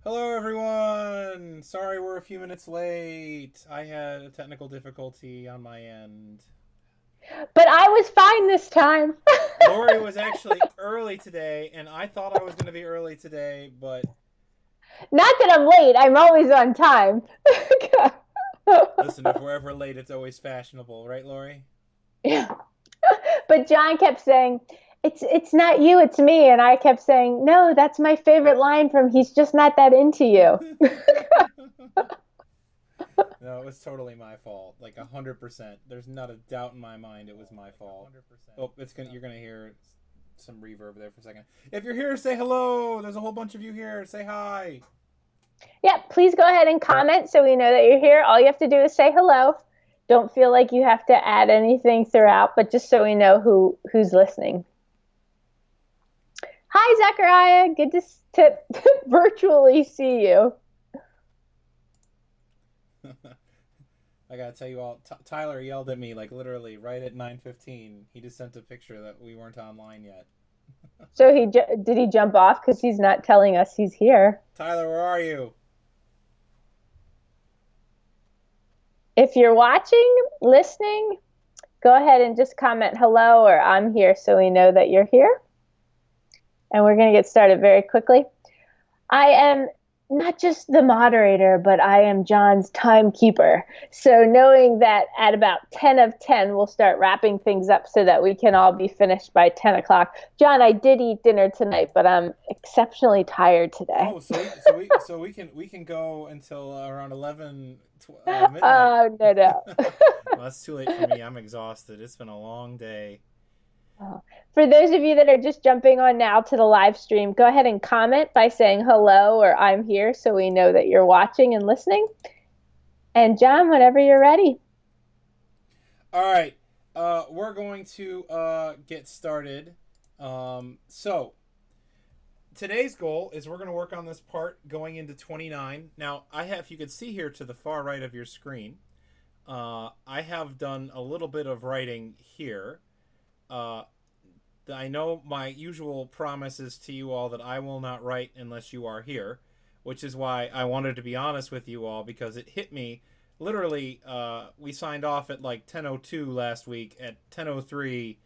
Hello, everyone! Sorry we're a few minutes late. I had a technical difficulty on my end. But I was fine this time. Lori was actually early today, and I thought I was going to be early today, but Not that I'm late, I'm always on time. listen, if we're ever late, it's always fashionable, right, Lori? Yeah. But John kept saying, it's not you, it's me. And I kept saying, no, that's my favorite line from He's Just Not That Into You. No, it was totally my fault. Like 100%. There's not a doubt in my mind it was my fault. Oh, you're gonna hear some reverb there for a second. If you're here, say hello. There's a whole bunch of you here. Say hi. Yeah, please go ahead and comment so we know that you're here. All you have to do is say hello. Don't feel like you have to add anything throughout, but just so we know who's listening. Hi, Zachariah. Good to virtually see you. I gotta tell you all, Tyler yelled at me like literally right at 9:15. He just sent a picture that we weren't online yet. So did he jump off because he's not telling us he's here? Tyler, where are you? If you're watching, listening, go ahead and just comment hello or I'm here so we know that you're here. And we're going to get started very quickly. I am not just the moderator, but I am John's timekeeper. So knowing that at about 10 of 10, we'll start wrapping things up so that we can all be finished by 10 o'clock. John, I did eat dinner tonight, but I'm exceptionally tired today. Oh, so we can go until around 11 midnight. Oh, no, no. Well, that's too late for me. I'm exhausted. It's been a long day. Oh. For those of you that are just jumping on now to the live stream, go ahead and comment by saying hello or I'm here so we know that you're watching and listening. And John, whenever you're ready. All right, we're going to get started. So today's goal is we're going to work on this part going into 29. Now, if you could see here to the far right of your screen, I have done a little bit of writing here. I know my usual promise is to you all that I will not write unless you are here, which is why I wanted to be honest with you all, because it hit me literally. We signed off at like 10:02 last week. At 10:03,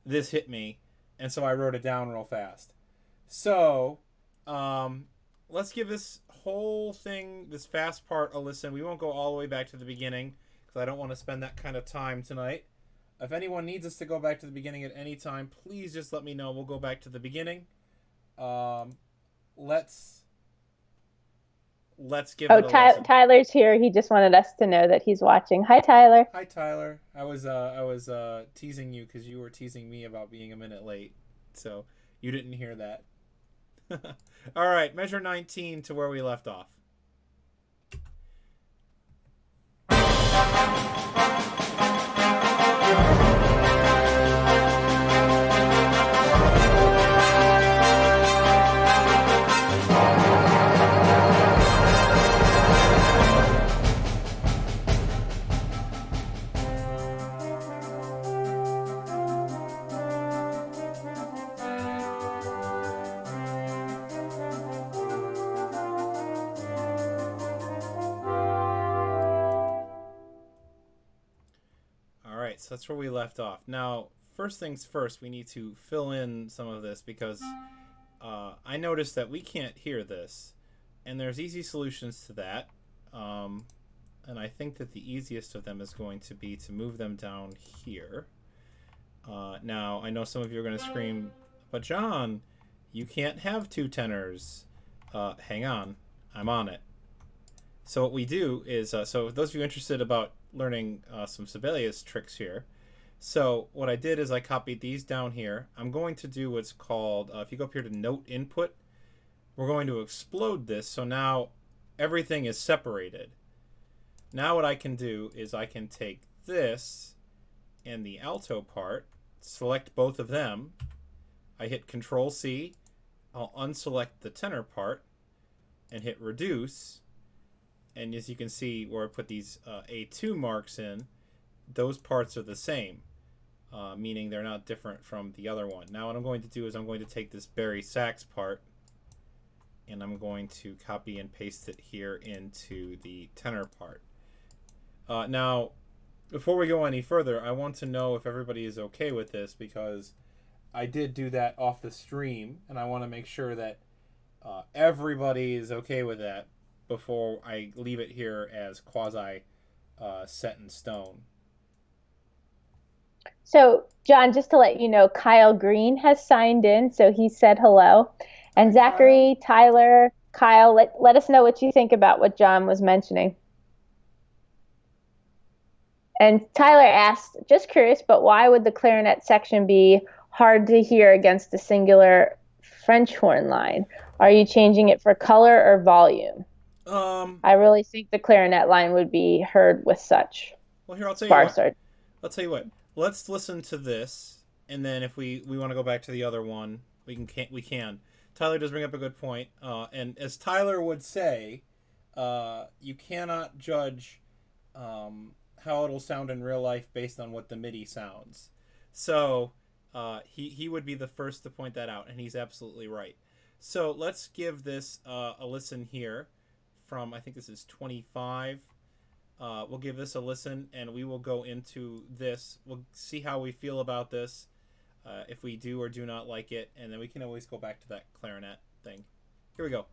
this hit me, and so I wrote it down real fast. So, let's give this whole thing, this fast part, a listen. We won't go all the way back to the beginning because I don't want to spend that kind of time tonight. If anyone needs us to go back to the beginning at any time, please just let me know. We'll go back to the beginning. Um, let's give Oh, it a listen. Tyler's here. He just wanted us to know that he's watching. Hi, Tyler. Hi, Tyler. I was teasing you because you were teasing me about being a minute late, so you didn't hear that. All right, measure 19 to where we left off. All right, so that's where we left off. Now, first things first, we need to fill in some of this because I noticed that we can't hear this, and there's easy solutions to that. And I think that the easiest of them is going to be to move them down here. Now, I know some of you are going to scream, but John, you can't have two tenors. Hang on, I'm on it. So what we do is, so those of you interested about learning some Sibelius tricks here, so what I did is I copied these down here. I'm going to do what's called, if you go up here to note input, we're going to explode this, so now everything is separated. Now what I can do is I can take this and the alto part, select both of them, I hit Control C, I'll unselect the tenor part, and hit reduce, and as you can see where I put these A2 marks in, those parts are the same, meaning they're not different from the other one. Now what I'm going to do is I'm going to take this Barry sax part and I'm going to copy and paste it here into the tenor part. Now, before we go any further, I want to know if everybody is okay with this, because I did do that off the stream, and I want to make sure that everybody is okay with that before I leave it here as quasi set in stone. So, John, just to let you know, Kyle Green has signed in, so he said hello. And Hi, Zachary, Tyler, Kyle, let us know what you think about what John was mentioning. And Tyler asked, just curious, but why would the clarinet section be hard to hear against the singular French horn line? Are you changing it for color or volume? I really think the clarinet line would be heard with such. Well, here, I'll tell you what. Sparser. I'll tell you what. Let's listen to this, and then if we want to go back to the other one, we can. Tyler does bring up a good point, and as Tyler would say, you cannot judge how it'll sound in real life based on what the MIDI sounds. So he would be the first to point that out, and he's absolutely right. So let's give this a listen here from, I think this is 25. We'll give this a listen, and we will go into this. We'll see how we feel about this, if we do or do not like it, and then we can always go back to that clarinet thing. Here we go.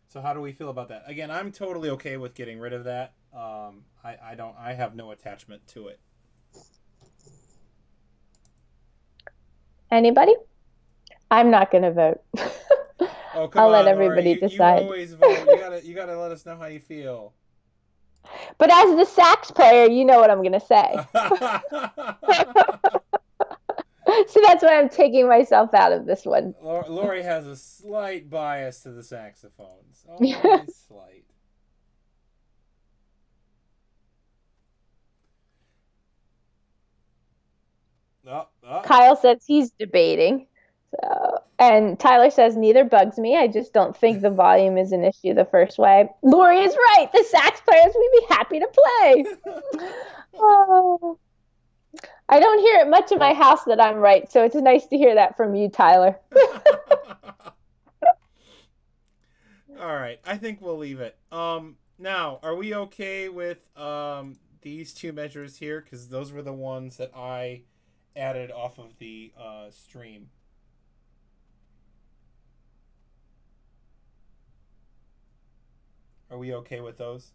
So how do we feel about that? Again, I'm totally okay with getting rid of that. I have no attachment to it. Anybody? I'm not going to vote. Oh, come I'll let on, everybody Lori. decide. You always vote. You gotta let us know how you feel. But as the sax player, you know what I'm going to say. So that's why I'm taking myself out of this one. Lori has a slight bias to the saxophones. Only slight. Kyle says he's debating. So, and Tyler says neither bugs me. I just don't think the volume is an issue the first way. Lori is right. The sax players would be happy to play. Oh. I don't hear it much in my house that I'm right, so it's nice to hear that from you, Tyler. All right, I think we'll leave it. Now, are we okay with these two measures here? Because those were the ones that I added off of the stream. Are we okay with those?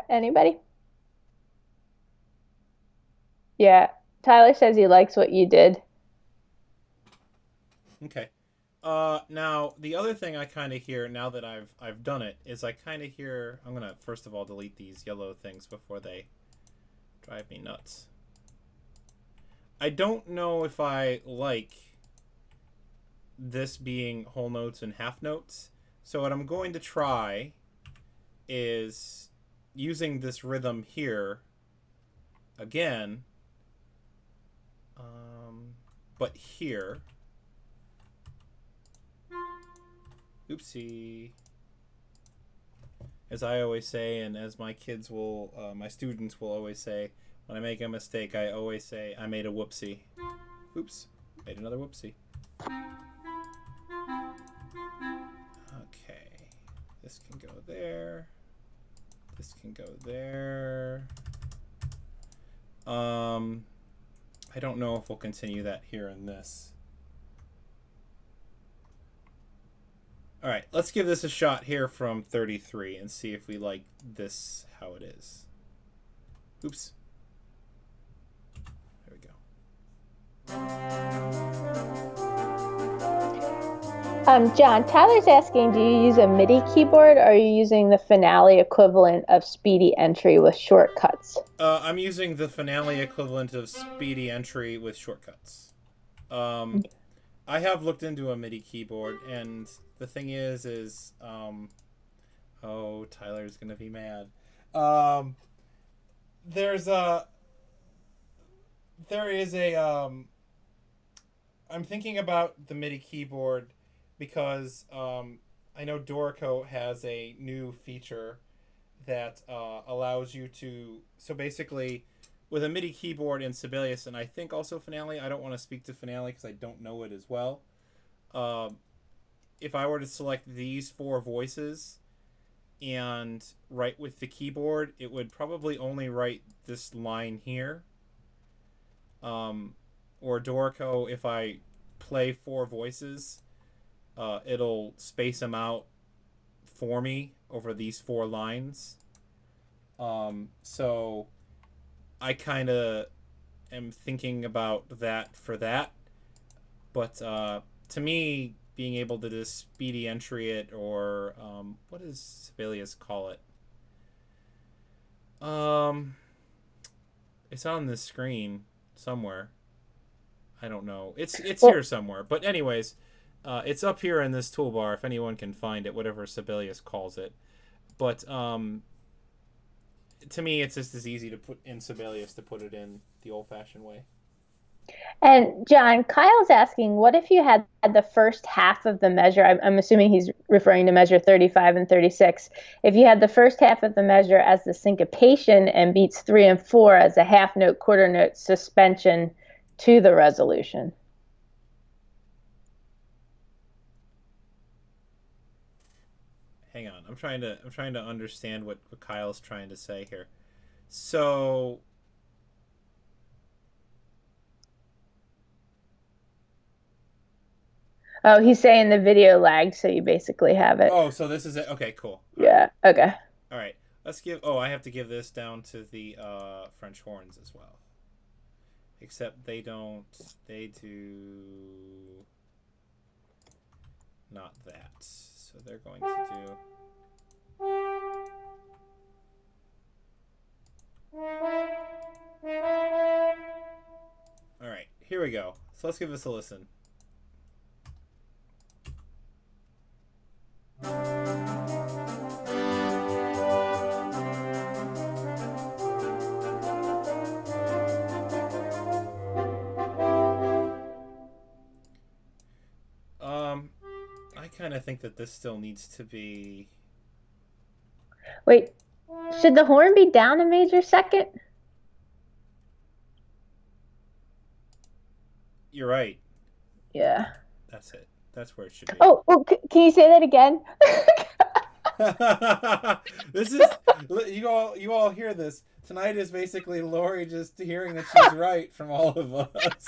Anybody? Yeah, Tyler says he likes what you did. Okay. Now the other thing I kind of hear now that I've done it is I kind of hear. I'm gonna first of all delete these yellow things before they drive me nuts. I don't know if I like this being whole notes and half notes. So what I'm going to try is using this rhythm here again, but here. Oopsie. As I always say, and as my kids will, my students will always say, when I make a mistake, I always say, I made a whoopsie. Oops, made another whoopsie. Okay, this can go there. This can go there. I don't know if we'll continue that here in this. All right, let's give this a shot here from 33 and see if we like this how it is. Oops. There we go. John, Tyler's asking, do you use a MIDI keyboard or are you using the Finale equivalent of Speedy Entry with shortcuts? I'm using the Finale equivalent of Speedy Entry with shortcuts. I have looked into a MIDI keyboard, and the thing is oh Tyler's gonna be mad. Um, there's a there is a I'm thinking about the MIDI keyboard because I know Dorico has a new feature that allows you to. So basically, with a MIDI keyboard in Sibelius, and I think also Finale. I don't want to speak to Finale because I don't know it as well. Um, if I were to select these four voices and write with the keyboard, it would probably only write this line here. Or Dorico, if I play four voices, it'll space them out for me over these four lines. So I kind of am thinking about that for that. But to me, being able to just speedy entry it, or what does Sibelius call it? It's on the screen somewhere. I don't know. It's here somewhere. But anyways, it's up here in this toolbar if anyone can find it, whatever Sibelius calls it. But to me, it's just as easy to put in Sibelius to put it in the old-fashioned way. And John, Kyle's asking, what if you had the first half of the measure? I'm assuming he's referring to measure 35 and 36. If you had the first half of the measure as the syncopation and beats 3 and 4 as a half note, quarter note suspension to the resolution. Hang on, I'm trying to understand what Kyle's trying to say here. So oh, he's saying the video lagged, so you basically have it. oh, so this is it. Okay, cool. Yeah. Okay. All right. Let's give. Oh, I have to give this down to the French horns as well. Except they don't. They do not that. So they're going to do. All right. Here we go. So let's give this a listen. I kind of think that this still needs to be. Wait, should the horn be down a major second? You're right. Yeah. That's it. That's where it should be. Oh, well, can you say that again? This is you all hear this. Tonight is basically Lori just hearing that she's right from all of us.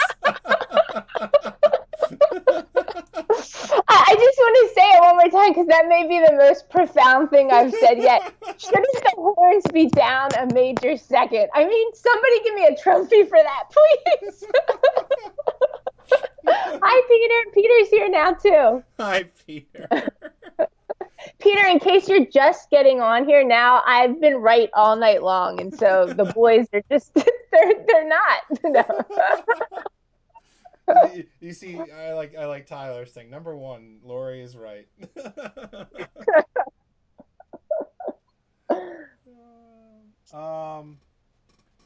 I just want to say it one more time because that may be the most profound thing I've said yet. Shouldn't the horns be down a major second? I mean, somebody give me a trophy for that, please. Hi, Peter. Peter's here now, too. Hi, Peter. Peter, in case you're just getting on here now, I've been right all night long, and so the boys are just, they're not. No. You see, I like Tyler's thing. Number one, Lori is right.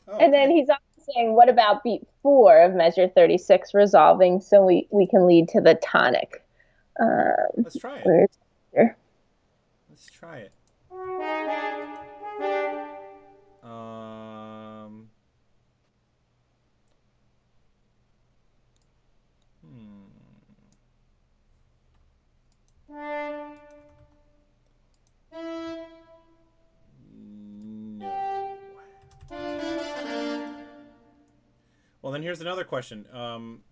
And then he's also saying, what about beat 4 of measure 36 resolving so we can lead to the tonic? Let's try it. Where's here? Let's try it. No. Well, then here's another question.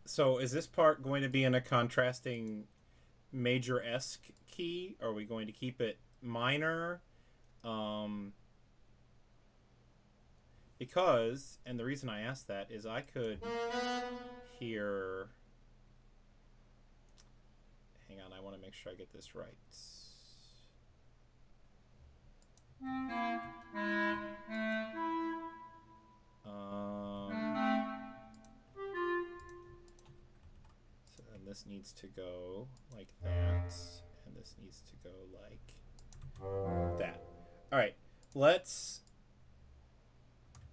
So is this part going to be in a contrasting major-esque key? Are we going to keep it minor? Because, and the reason I asked that is I could hear... Hang on, I want to make sure I get this right. So then this needs to go like that, and this needs to go like that. let's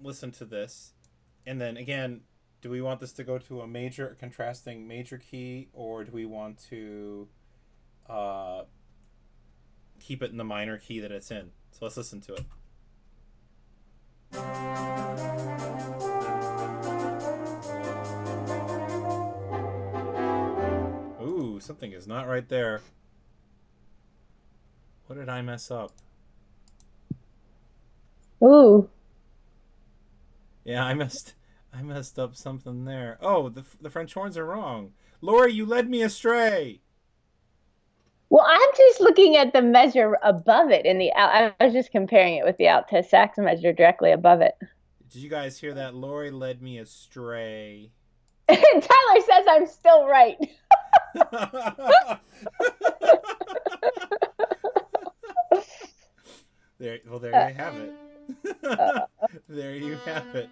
listen to this, and then again, do we want this to go to a major contrasting major key, or do we want to uh, keep it in the minor key that it's in? So let's listen to it. Ooh, something is not right there. What did I mess up? Ooh. Yeah, I messed up something there. Oh, the French horns are wrong. Lori, you led me astray. Well, I'm just looking at the measure above it in the I was just comparing it with the alto sax measure directly above it. Did you guys hear that? Lori led me astray. Tyler says I'm still right. There you have it. There you have it.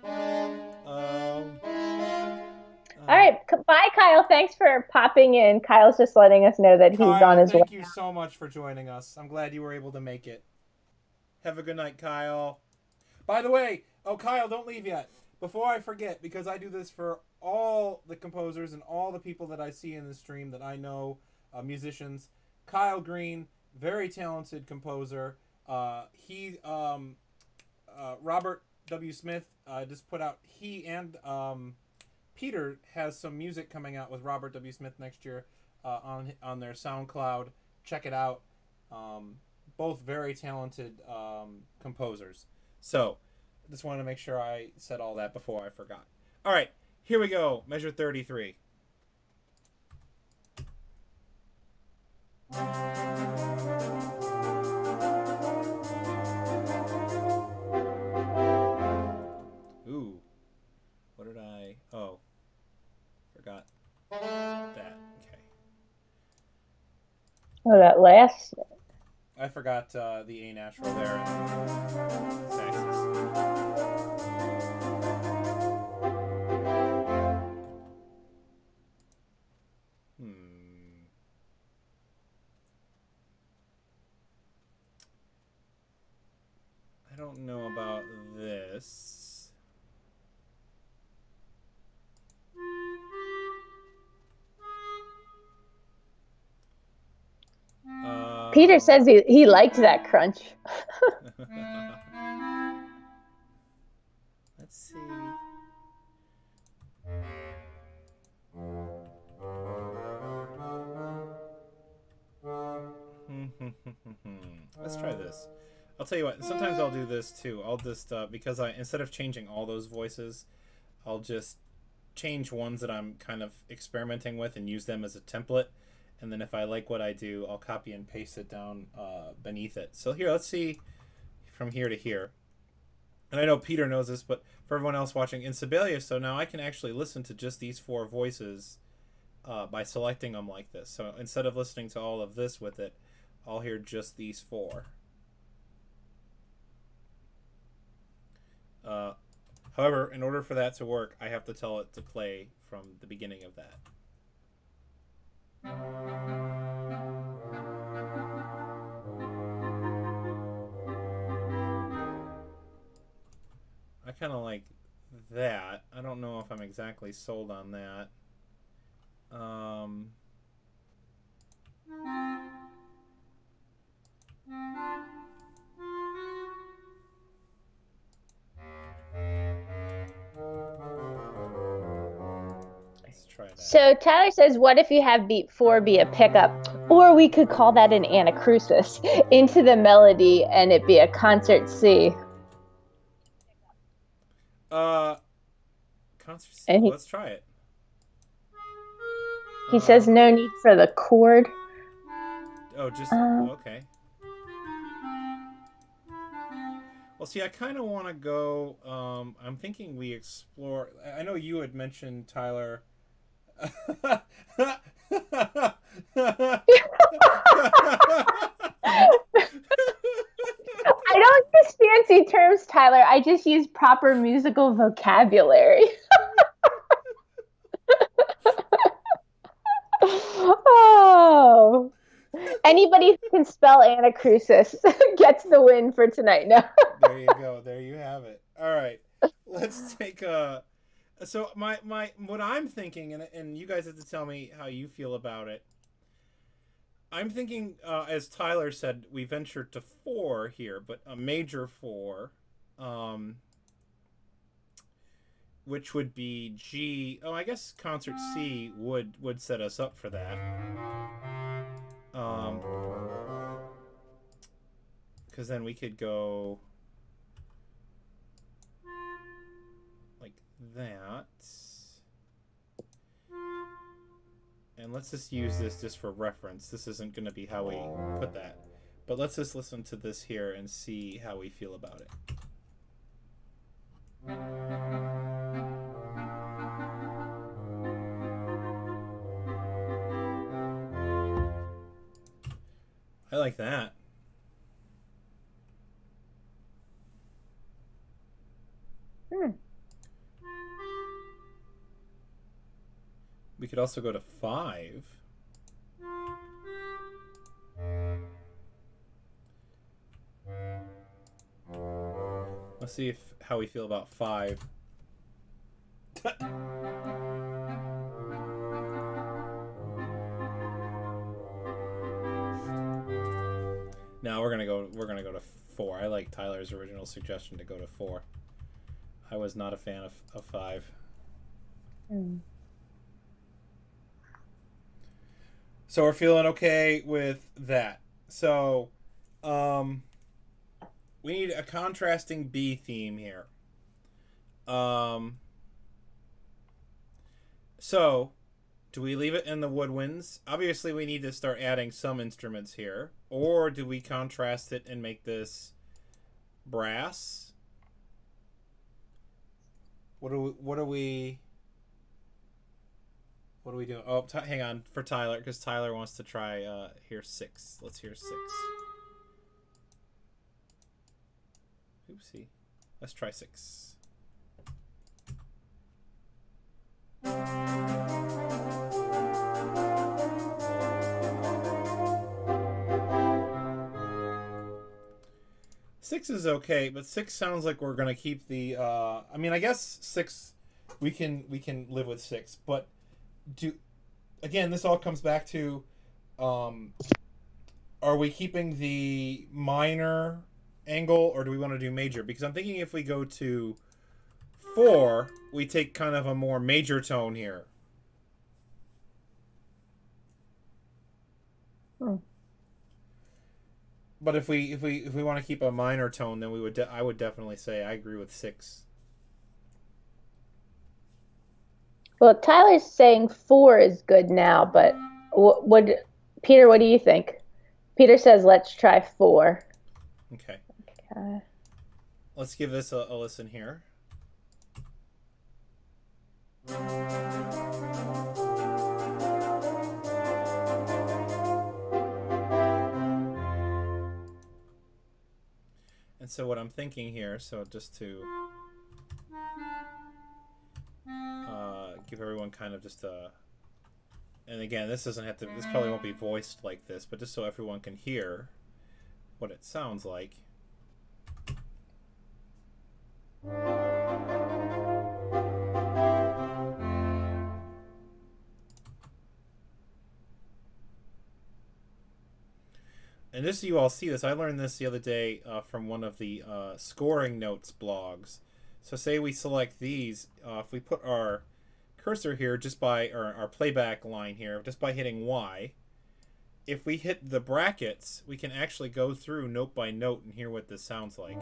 All right, bye, Kyle. Thanks for popping in. Kyle's just letting us know that he's on his way. Thank you so much for joining us. I'm glad you were able to make it. Have a good night, Kyle. By the way, Kyle, don't leave yet. Before I forget, because I do this for all the composers and all the people that I see in the stream that I know, musicians. Kyle Green, very talented composer. Robert W. Smith just put out, he and Peter has some music coming out with Robert W. Smith next year on their SoundCloud. Check it out. Both very talented composers. So, just wanted to make sure I said all that before I forgot. All right, here we go. Measure 33. Ooh. What did I... Oh. Forgot that. Okay. Oh, that last... I forgot the A natural there. Saxes. I don't know about this. Peter says he liked that crunch. Let's see. Let's try this. I'll tell you what, sometimes I'll do this too. I'll just, because instead of changing all those voices, I'll just change ones that I'm kind of experimenting with and use them as a template. And then if I like what I do, I'll copy and paste it down beneath it. So here, let's see from here to here. And I know Peter knows this, but for everyone else watching, in Sibelius, so now I can actually listen to just these four voices by selecting them like this. So instead of listening to all of this with it, I'll hear just these four. However, in order for that to work, I have to tell it to play from the beginning of that. I kind of like that. I don't know if I'm exactly sold on that. Let's try that. So Tyler says, what if you have beat 4 be a pickup? Or we could call that an anacrusis into the melody and it be a concert C. Concert C. Let's try it. He says no need for the chord. Oh, just okay. Well, see, I kind of want to go. I'm thinking we explore. I know you had mentioned, Tyler. I don't use fancy terms, Tyler. I just use proper musical vocabulary. Oh. Anybody who can spell anacrusis gets the win for tonight. No. There you go. There you have it. All right. Let's take a. So my what I'm thinking, and you guys have to tell me how you feel about it. I'm thinking, as Tyler said, we ventured to 4 here, but a major 4, which would be G. Oh, I guess concert C would set us up for that. Because then we could go like that. And let's just use this just for reference. This isn't going to be how we put that. But let's just listen to this here and see how we feel about it. I like that. We could also go to 5. Let's see how we feel about 5. Now we're gonna go to 4. I like Tyler's original suggestion to go to 4. I was not a fan of 5. So we're feeling okay with that. So we need a contrasting B theme here. So do we leave it in the woodwinds? Obviously we need to start adding some instruments here. Or do we contrast it and make this brass? What are we doing? Oh, hang on for Tyler, because Tyler wants to try hear 6. Let's hear 6. Oopsie. Let's try 6. Six is okay, but 6 sounds like we're gonna keep the. I mean, I guess 6, we can live with 6, but again, this all comes back to, are we keeping the minor angle or do we want to do major? Because I'm thinking if we go to 4, we take kind of a more major tone here. But if we want to keep a minor tone, then I would definitely say I agree with 6. Well, Tyler's saying 4 is good now, but Peter, what do you think? Peter says let's try 4. Okay. Let's give this a listen here. And so what I'm thinking here, so just to give everyone kind of just a, and again, this probably won't be voiced like this, but just so everyone can hear what it sounds like. And just so you all see this, I learned this the other day from one of the scoring notes blogs. So say we select these, if we put our cursor here just by, or our playback line here, just by hitting Y, if we hit the brackets, we can actually go through note by note and hear what this sounds like.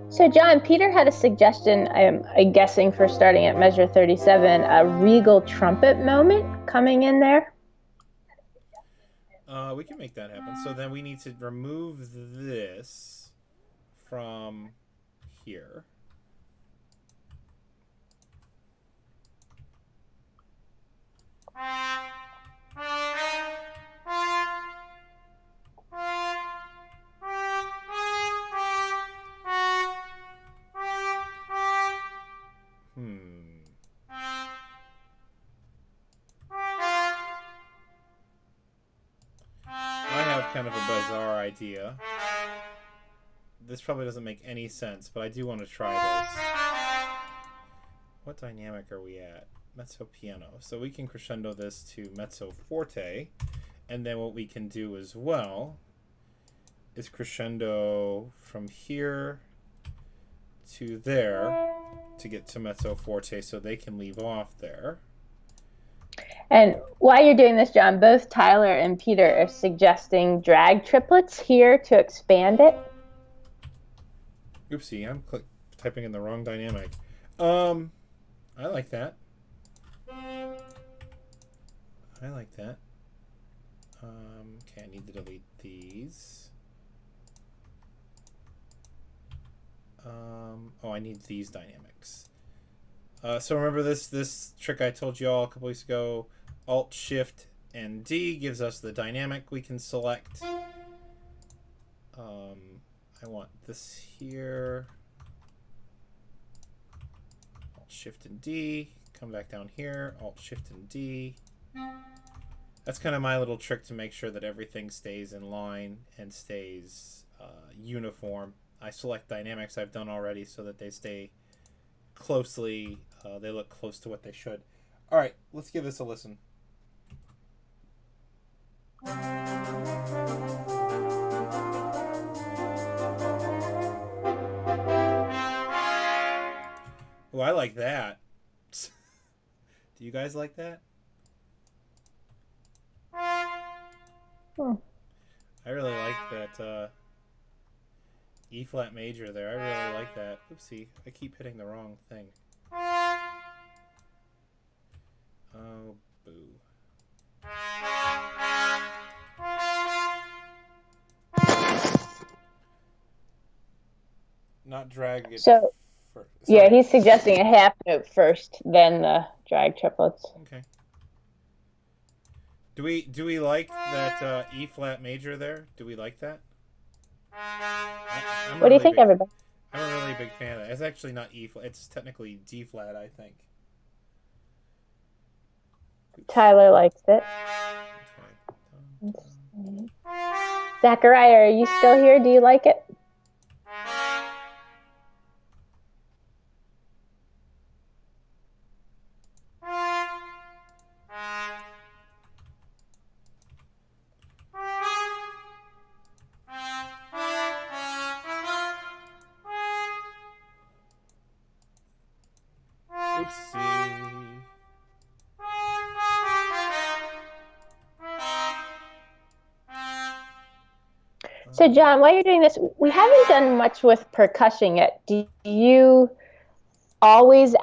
So John, Peter had a suggestion, I'm guessing, for starting at measure 37, a regal trumpet moment coming in there. We can make that happen. So then we need to remove this from here. kind of a bizarre idea. This probably doesn't make any sense, but I do want to try this. What dynamic are we at? Mezzo piano. So we can crescendo this to mezzo forte, and then what we can do as well is crescendo from here to there to get to mezzo forte, so they can leave off there. And while you're doing this, John, both Tyler and Peter are suggesting drag triplets here to expand it. Oopsie, I'm typing in the wrong dynamic. I like that. I like that. Okay, I need to delete these. Oh, I need these dynamics. So remember this trick I told you all a couple weeks ago. Alt, Shift, and D gives us the dynamic we can select. I want this here. Alt, Shift, and D. Come back down here. Alt, Shift, and D. That's kind of my little trick to make sure that everything stays in line and stays uniform. I select dynamics I've done already so that they stay closely, they look close to what they should. All right, let's give this a listen. Oh, I like that. Do you guys like that? I really like that E flat major there. I really like that. Oopsie, I keep hitting the wrong thing. Oh, boo. Not drag it so first. Yeah, he's suggesting a half note first, then the drag triplets. Okay. Do we like that E flat major there? Do we like that? What do you think, everybody? I'm a really big fan of that. It's actually not E flat. It's technically D flat, I think. Tyler likes it. Okay. Zachariah, are you still here? Do you like it? So, John, while you're doing this, we haven't done much with percussion yet. Do you always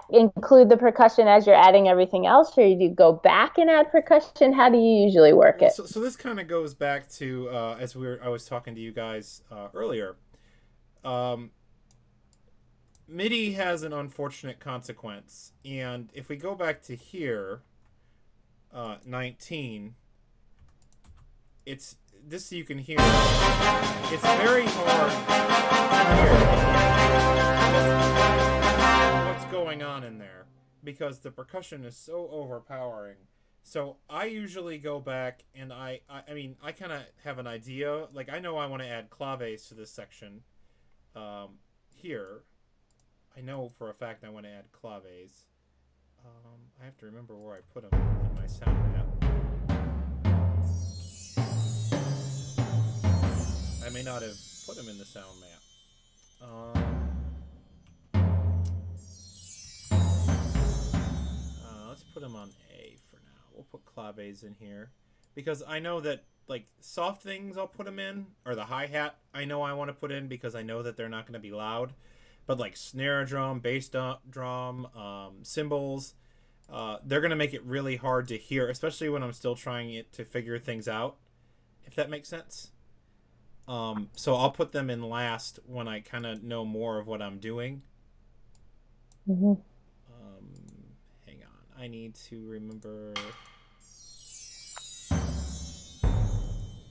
include the percussion as you're adding everything else, or do you go back and add percussion? How do you usually work it? So this kind of goes back to as I was talking to you guys earlier. MIDI has an unfortunate consequence, and if we go back to here, 19, it's this so you can hear. It's very hard to hear what's going on in there because the percussion is so overpowering. So I usually go back and I mean I kind of have an idea. Like I know I want to add claves to this section here. I know for a fact I want to add claves. I have to remember where I put them in my sound map. I may not have put them in the sound map. Let's put them on A for now. We'll put claves in here because I know that like soft things I'll put them in, or the hi-hat I know I want to put in because I know that they're not going to be loud. But like snare drum, bass drum, cymbals, they're going to make it really hard to hear, especially when I'm still trying to figure things out, if that makes sense. So I'll put them in last when I kind of know more of what I'm doing. Mm-hmm. Hang on. I need to remember.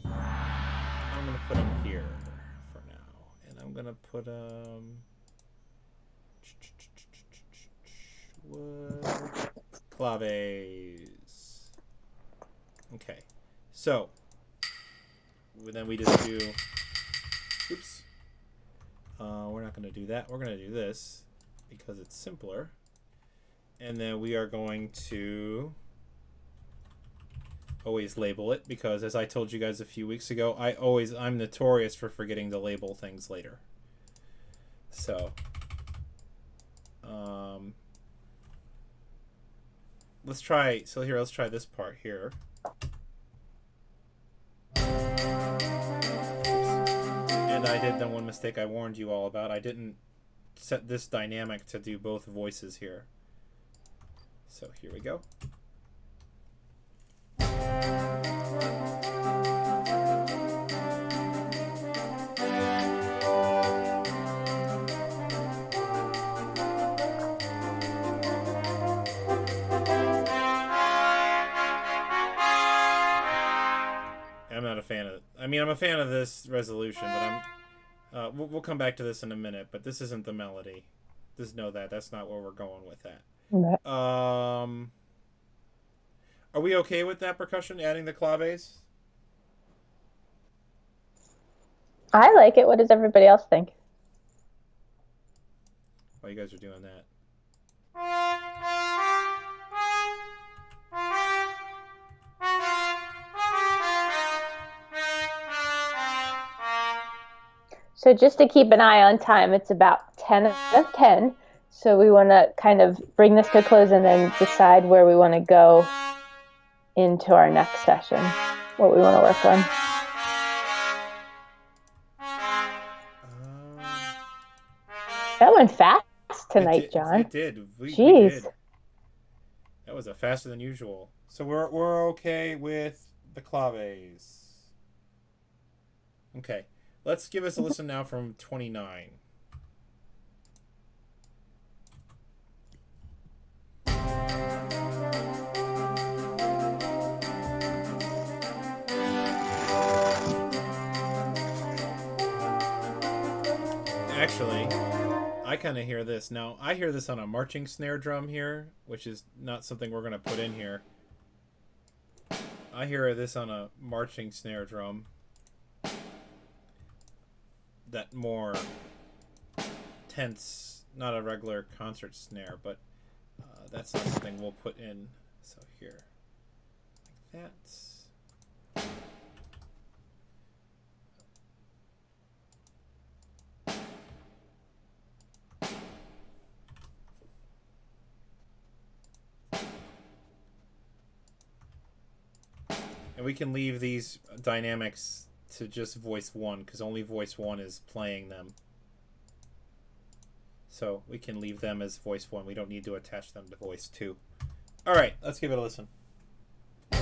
I'm going to put them here for now. And I'm going to put them... claves. Okay. So, then we just do. Oops. We're not going to do that. We're going to do this because it's simpler. And then we are going to always label it because, as I told you guys a few weeks ago, I'm notorious for forgetting to label things later. So, let's try. So here, let's try this part here. And I did the one mistake I warned you all about. I didn't set this dynamic to do both voices here. So here we go. I'm not a fan of it. I mean, I'm a fan of this resolution, but we'll come back to this in a minute, but this isn't the melody. Just know that. That's not where we're going with that. Are we okay with that percussion, adding the claves? I like it. What does everybody else think? While you guys are doing that. So just to keep an eye on time, it's about 10 of 10. So we want to kind of bring this to a close and then decide where we want to go into our next session, what we want to work on. That went fast tonight, John. It did. We did. That was faster than usual. So we're okay with the claves. Okay. Let's give us a listen now from 29. Actually, I kind of hear this. Now, I hear this on a marching snare drum here, which is not something we're going to put in here. I hear this on a marching snare drum. That more tense, not a regular concert snare, but that's not something we'll put in. So here, like that. And we can leave these dynamics to just voice one, because only voice one is playing them. So we can leave them as voice one. We don't need to attach them to voice two. All right, let's give it a listen. I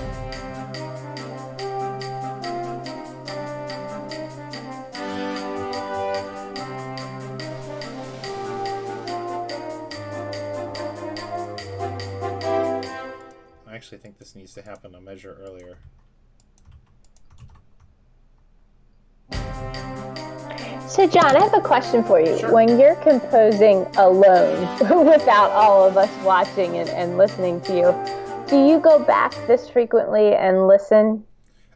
actually think this needs to happen a measure earlier. So, John, I have a question for you. Sure. When you're composing alone, without all of us watching and listening to you, do you go back this frequently and listen?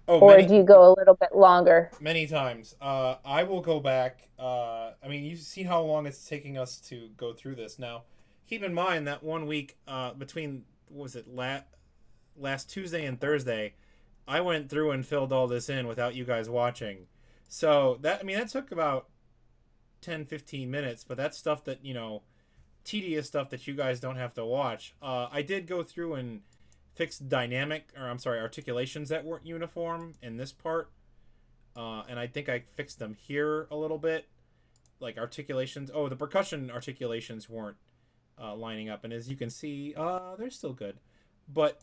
Or do you go a little bit longer? Many times. I will go back. I mean, you've seen how long it's taking us to go through this. Now, keep in mind that 1 week between, what was it, last Tuesday and Thursday, I went through and filled all this in without you guys watching. So that took about 10-15 minutes, but that's stuff that, tedious stuff that you guys don't have to watch. I did go through and fix articulations that weren't uniform in this part. And I think I fixed them here a little bit. Like articulations. Oh, the percussion articulations weren't lining up. And as you can see, they're still good. But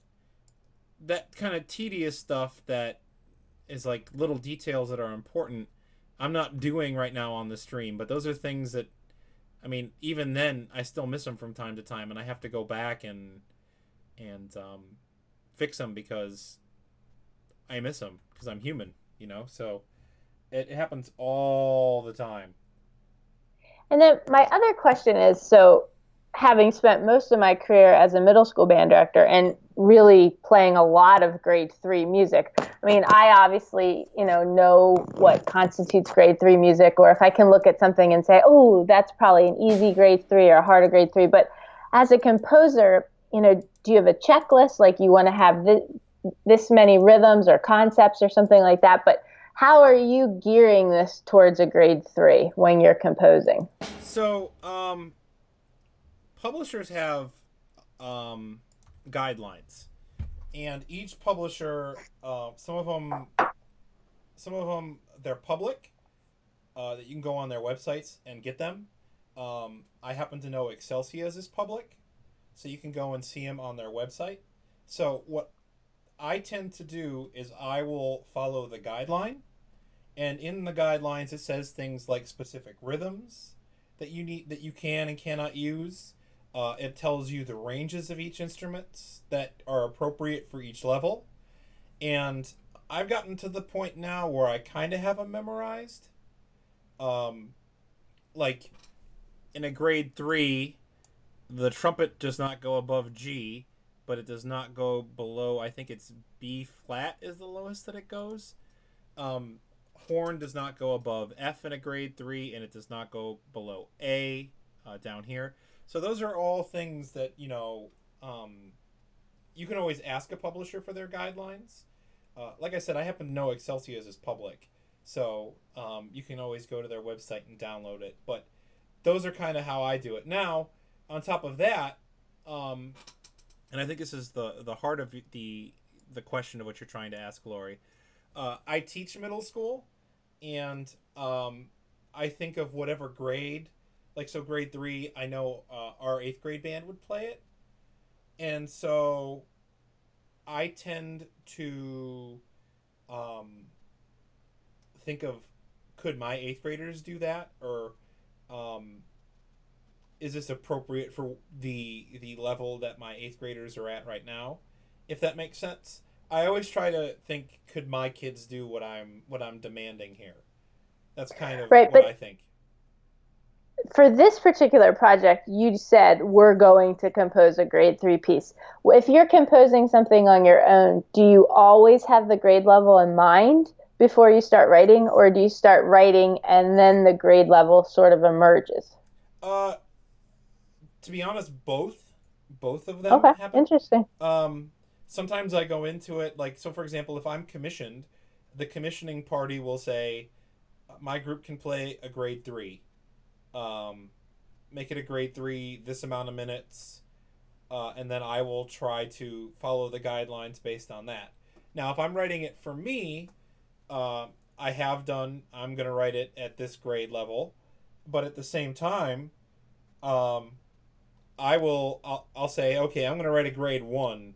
that kind of tedious stuff that is like little details that are important, I'm not doing right now on the stream. But those are things that, even then, I still miss them from time to time. And I have to go back and fix them because I miss them because I'm human, so it happens all the time. And then my other question is, so having spent most of my career as a middle school band director, and really playing a lot of grade 3 music. I mean, I obviously, know what constitutes grade 3 music, or if I can look at something and say, oh, that's probably an easy grade 3 or a harder grade 3. But as a composer, do you have a checklist? Like you want to have this many rhythms or concepts or something like that? But how are you gearing this towards a grade 3 when you're composing? So, publishers have guidelines, and each publisher, some of them, they're public. That you can go on their websites and get them. I happen to know Excelsia's is public, so you can go and see them on their website. So what I tend to do is I will follow the guideline, and in the guidelines it says things like specific rhythms that you can and cannot use. It tells you the ranges of each instruments that are appropriate for each level, and I've gotten to the point now where I kind of have them memorized. Um, like in a grade 3, the trumpet does not go above G, but it does not go below. I think it's B flat is the lowest that it goes. Um, Horn does not go above F in a grade 3, and it does not go below A down here. So those are all things that you can always ask a publisher for their guidelines. Like I said, I happen to know Excelsius is public, so you can always go to their website and download it. But those are kind of how I do it. Now, on top of that, and I think this is the heart of the question of what you're trying to ask, Lori. I teach middle school, and I think of whatever grade, like so grade 3. I know our 8th grade band would play it, and so I tend to think of, could my 8th graders do that, or um, is this appropriate for the level that my 8th graders are at right now, if that makes sense. I always try to think, could my kids do what I'm demanding here. That's kind of Right, what I but think. for this particular project, you said we're going to compose a grade 3 piece. If you're composing something on your own, do you always have the grade level in mind before you start writing, or do you start writing and then the grade level sort of emerges? uh to be honest, both of them Okay, happen. interesting. um Sometimes I go into it, like, so for example, if I'm commissioned, the commissioning party will say, my group can play a grade 3. um Make it a grade 3, this amount of minutes, and then I will try to follow the guidelines based on that. Now, if I'm writing it for me, I'm going to write it at this grade level, but at the same time, um, I'll say, okay, I'm going to write a grade 1,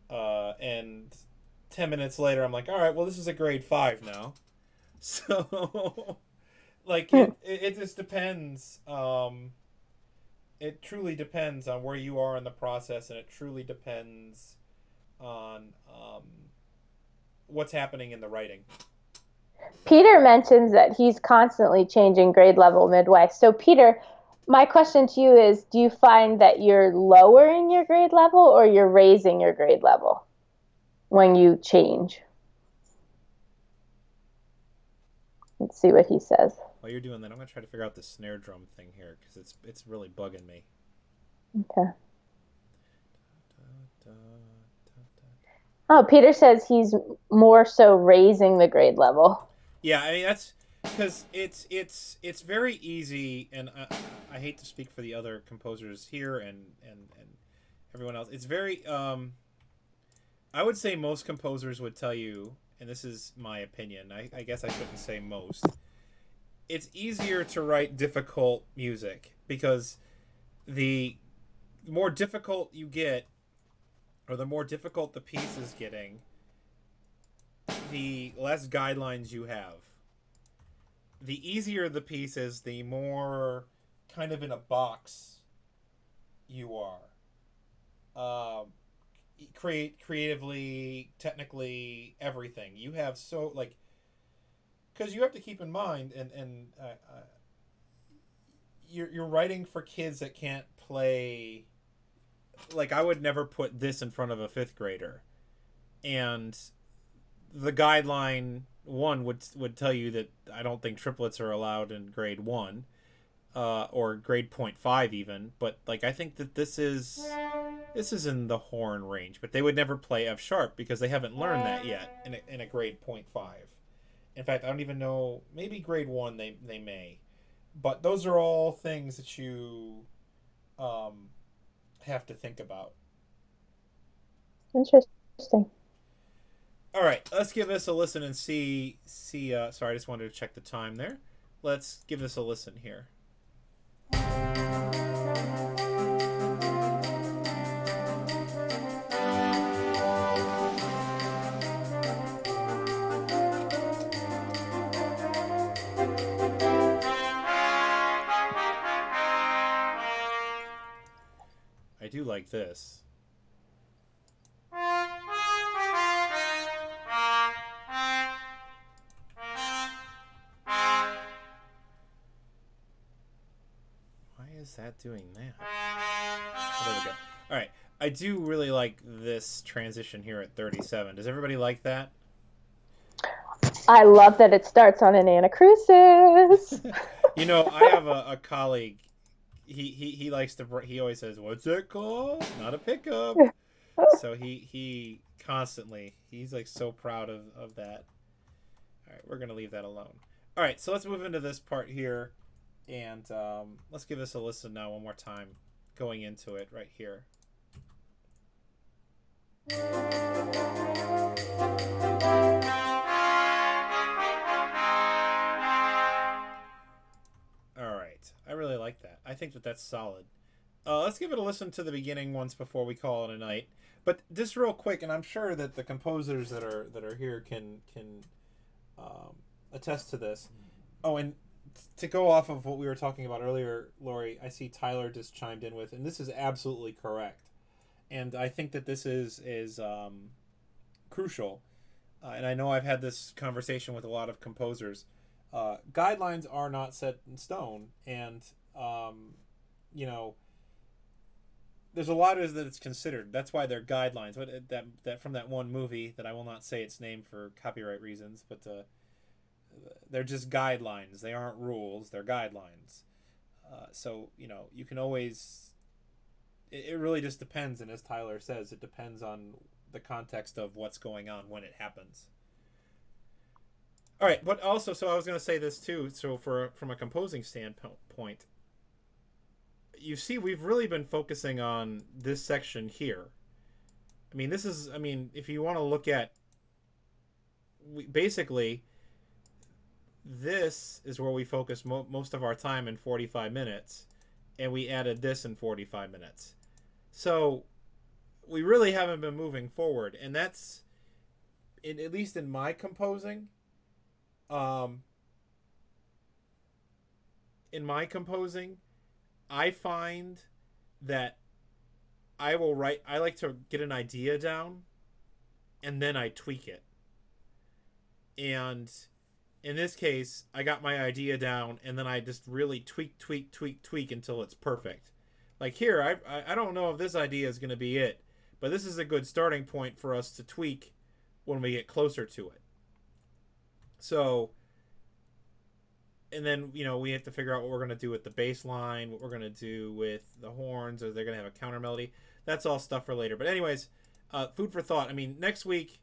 and 10 minutes later, I'm like, all right, well, this is a grade 5 now. So, like, it just depends. It truly depends on where you are in the process, and it truly depends on what's happening in the writing. Peter mentions that he's constantly changing grade level midway. So, Peter, my question to you is, do you find that you're lowering your grade level or you're raising your grade level when you change? Let's see what he says. While you're doing that, I'm gonna try to figure out the snare drum thing here because it's really bugging me. Okay. Oh, Peter says he's more so raising the grade level. Yeah, I mean that's because it's very easy, and I hate to speak for the other composers here and everyone else. It's very I would say most composers would tell you, and this is my opinion. I guess I shouldn't say most. It's easier to write difficult music because the more difficult you get, or the more difficult the piece is getting, the less guidelines you have. The easier the piece is, the more kind of in a box you are. Creatively, technically, everything. You have so, like, because you have to keep in mind, and you're writing for kids that can't play like I would never put this in front of a fifth grader, and the guideline one would tell you that I don't think triplets are allowed in grade 1, or grade 0.5 even. But like I think that this is in the horn range, but they would never play F sharp because they haven't learned that yet in a grade 0.5. In fact, I don't even know. Maybe grade 1 they may, but those are all things that you have to think about. Interesting. All right, let's give this a listen and see. Sorry, I just wanted to check the time there. Let's give this a listen here. I do like this. Why is that doing that? Oh, there we go. All right. I do really like this transition here at 37. Does everybody like that? I love that it starts on an anacrusis. You know, I have a colleague. He likes to. He always says, "What's that called? Not a pickup." So he constantly, he's like so proud of that. All right, we're gonna leave that alone. All right, so let's move into this part here, and let's give this a listen now one more time, going into it right here. All right, I really like that. I think that that's solid. Let's give it a listen to the beginning once before we call it a night. But just real quick, and I'm sure that the composers that are here can attest to this. Oh, and to go off of what we were talking about earlier, Lori, I see Tyler just chimed in with, and this is absolutely correct. And I think that this is crucial. And I know I've had this conversation with a lot of composers. Guidelines are not set in stone, and you know, there's a lot of that it's considered. That's why they're guidelines. What that from that one movie that I will not say its name for copyright reasons, but they're just guidelines. They aren't rules. They're guidelines. So you know, you can always. It really just depends, and as Tyler says, it depends on the context of what's going on when it happens. All right, but also, so I was going to say this too. So from a composing standpoint, you see, we've really been focusing on this section here. I mean, this is, I mean, if you want to look at, basically, this is where we focus most of our time in 45 minutes, and we added this in 45 minutes. So we really haven't been moving forward, and that's, at least in my composing, I find that I like to get an idea down and then I tweak it. And in this case, I got my idea down and then I just really tweak until it's perfect. Like here, I don't know if this idea is going to be it, but this is a good starting point for us to tweak when we get closer to it. So, and then, you know, we have to figure out what we're going to do with the bass line, what we're going to do with the horns, or they're going to have a counter melody. That's all stuff for later. But anyways, food for thought. I mean, next week,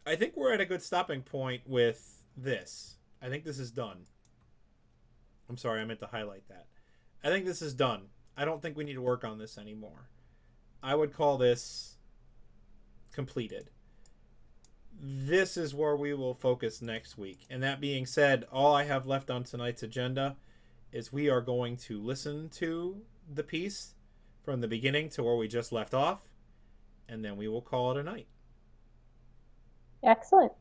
I think we're at a good stopping point with this. I think this is done. I'm sorry, I meant to highlight that. I think this is done. I don't think we need to work on this anymore. I would call this completed. This is where we will focus next week. And that being said, all I have left on tonight's agenda is we are going to listen to the piece from the beginning to where we just left off, and then we will call it a night. Excellent.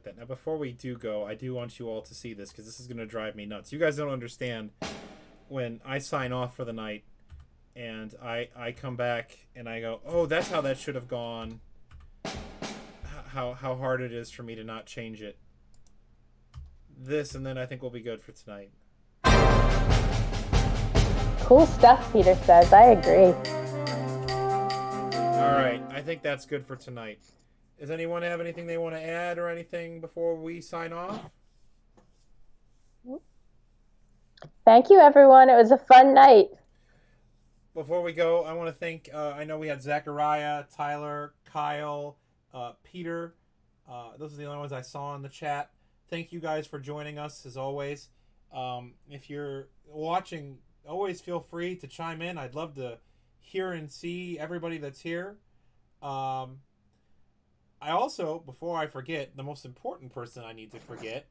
like that. Now, before we do go, I do want you all to see this because this is going to drive me nuts. You guys don't understand when I sign off for the night and I come back and I go, oh, that's how that should have gone. How hard it is for me to not change it. This, and then I think we'll be good for tonight. Cool stuff, Peter says. I agree. All right, I think that's good for tonight. Does anyone have anything they want to add or anything before we sign off? Thank you, everyone. It was a fun night. Before we go, I want to thank, I know we had Zachariah, Tyler, Kyle, Peter. Those are the only ones I saw in the chat. Thank you guys for joining us, as always. If you're watching, always feel free to chime in. I'd love to hear and see everybody that's here. I also, before I forget, the most important person I need to forget,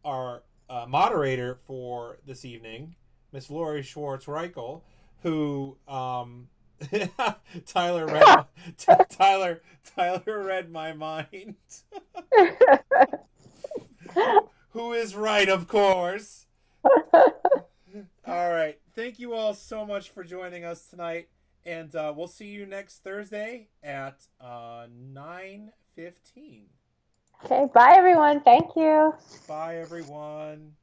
our moderator for this evening, Miss Lori Schwartz-Reichel, who Tyler read my mind. Who is right, of course. All right. Thank you all so much for joining us tonight. And we'll see you next Thursday at 9:15. Okay, bye, everyone. Thank you. Bye, everyone.